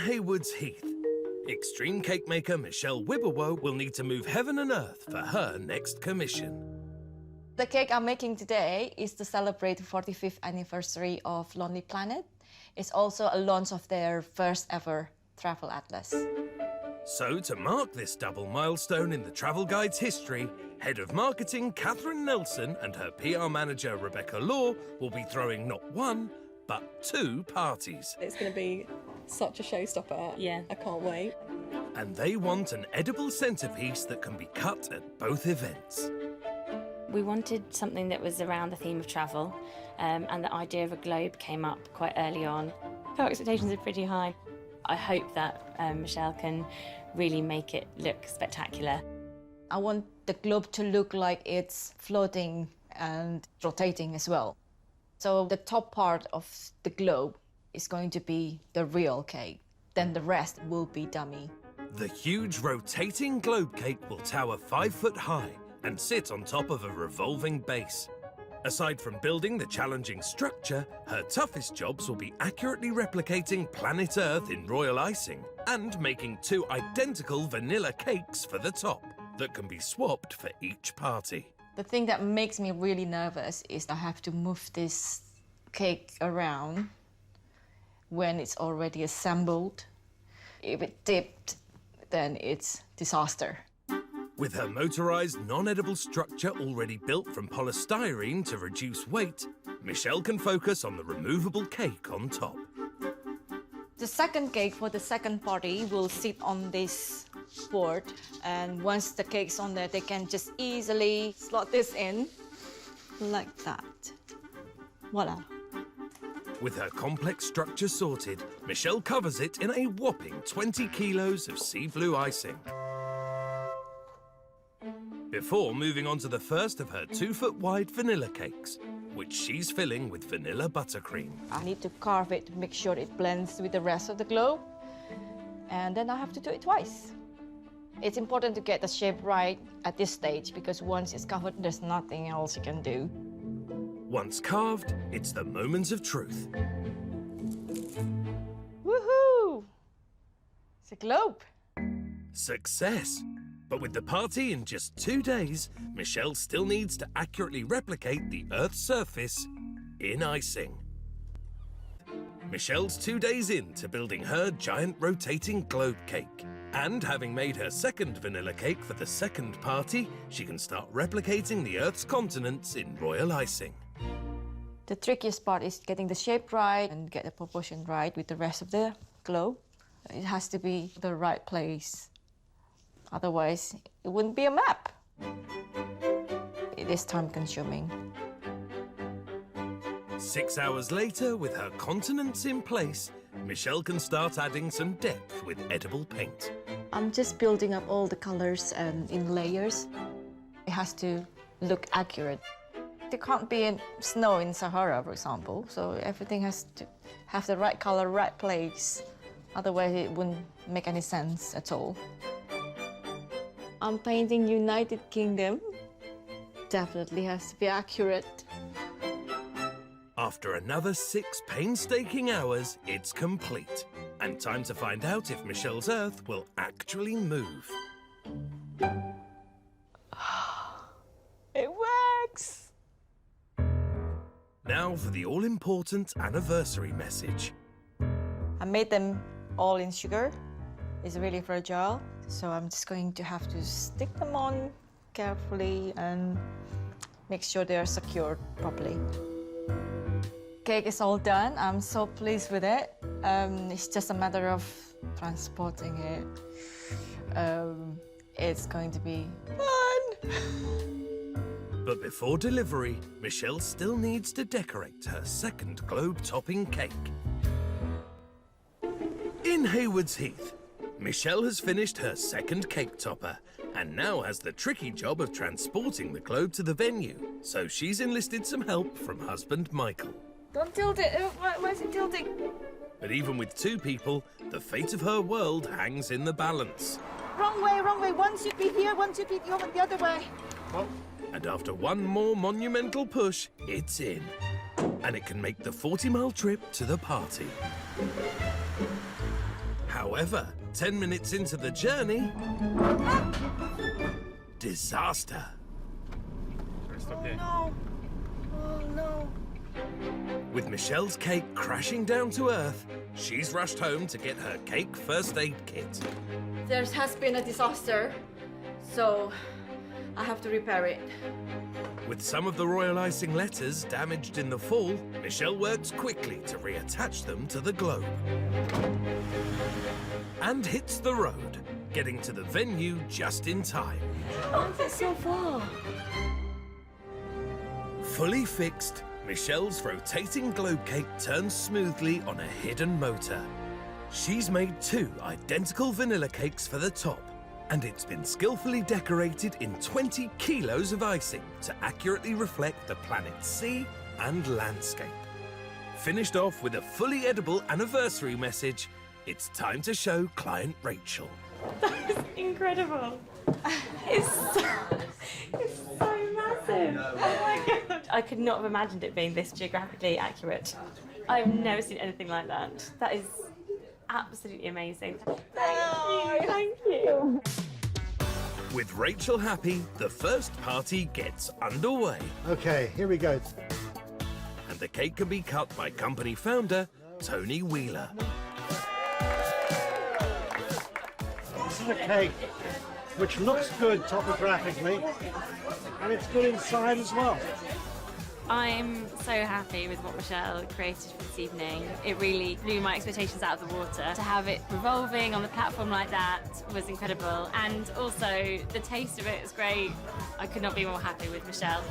Haywards Heath, extreme cake maker Michelle Wibowo will need to move heaven and earth for her next commission. The cake I'm making today is to celebrate the 45th anniversary of Lonely Planet. It's also a launch of their first ever travel atlas. So, to mark this double milestone in the travel guide's history, Head of Marketing Catherine Nelson and her PR manager Rebecca Law will be throwing not one, but two parties. It's going to be such a showstopper. Yeah. I can't wait. And they want an edible centrepiece that can be cut at both events. We wanted something that was around the theme of travel, and the idea of a globe came up quite early on. Our expectations are pretty high. I hope that Michelle can really make it look spectacular. I want the globe to look like it's floating and rotating as well. So the top part of the globe is going to be the real cake. Then the rest will be dummy. The huge rotating globe cake will tower 5 foot high and sit on top of a revolving base. Aside from building the challenging structure, her toughest jobs will be accurately replicating planet Earth in royal icing and making 2 identical vanilla cakes for the top that can be swapped for each party. The thing that makes me really nervous is I have to move this cake around when it's already assembled. If it tipped, then it's disaster. With her motorized, non-edible structure already built from polystyrene to reduce weight, Michelle can focus on the removable cake on top. The second cake for the second party will sit on this board, and once the cake's on there, they can just easily slot this in like that. Voila. With her complex structure sorted, Michelle covers it in a whopping 20 kilos of sea blue icing. Before moving on to the first of her 2 foot wide vanilla cakes, which she's filling with vanilla buttercream. I need to carve it to make sure it blends with the rest of the globe, and then I have to do it twice. It's important to get the shape right at this stage because once it's covered, there's nothing else you can do. Once carved, it's the moment of truth. Woohoo! It's a globe. Success! But with the party in just 2 days, Michelle still needs to accurately replicate the Earth's surface in icing. Michelle's 2 days into building her giant rotating globe cake. And having made her second vanilla cake for the second party, she can start replicating the Earth's continents in royal icing. The trickiest part is getting the shape right and get the proportion right with the rest of the globe. It has to be the right place. Otherwise, it wouldn't be a map. It is time-consuming. 6 hours later, with her continents in place, Michelle can start adding some depth with edible paint. I'm just building up all the colors and in layers. It has to look accurate. There can't be snow in Sahara, for example, so everything has to have the right color, right place. Otherwise, it wouldn't make any sense at all. I'm painting United Kingdom. Definitely has to be accurate. After another 6 painstaking hours, it's complete. And time to find out if Michelle's Earth will actually move. It works! Now for the all-important anniversary message. I made them all in sugar. It's really fragile, so I'm just going to have to stick them on carefully and make sure they are secured properly. Cake is all done. I'm so pleased with it. It's just a matter of transporting it. It's going to be fun. But before delivery, Michelle still needs to decorate her second globe-topping cake. In Haywards Heath, Michelle has finished her second cake topper and now has the tricky job of transporting the globe to the venue, so she's enlisted some help from husband Michael. Don't tilt it. Why is it tilting? But even with 2 people, the fate of her world hangs in the balance. Wrong way, wrong way. One should be here, one should be over the other way. And after one more monumental push, it's in. And it can make the 40-mile trip to the party. However, 10 minutes into the journey... disaster. No. Oh, no. With Michelle's cake crashing down to earth, she's rushed home to get her cake first aid kit. There has been a disaster, so I have to repair it. With some of the royal icing letters damaged in the fall, Michelle works quickly to reattach them to the globe. And hits the road, getting to the venue just in time. Oh, that's so far. Fully fixed, Michelle's rotating globe cake turns smoothly on a hidden motor. She's made 2 identical vanilla cakes for the top, and it's been skillfully decorated in 20 kilos of icing to accurately reflect the planet's sea and landscape. Finished off with a fully edible anniversary message, it's time to show client Rachel. That is incredible. It's so massive. Oh my God. I could not have imagined it being this geographically accurate. I've never seen anything like that. That is absolutely amazing. Thank you. With Rachel happy, the first party gets underway. Okay, here we go. And the cake can be cut by company founder Tony Wheeler. This is a cake which looks good topographically, and it's good inside as well. I'm so happy with what Michelle created for this evening. It really blew my expectations out of the water. To have it revolving on the platform like that was incredible. And also, the taste of it is great. I could not be more happy with Michelle.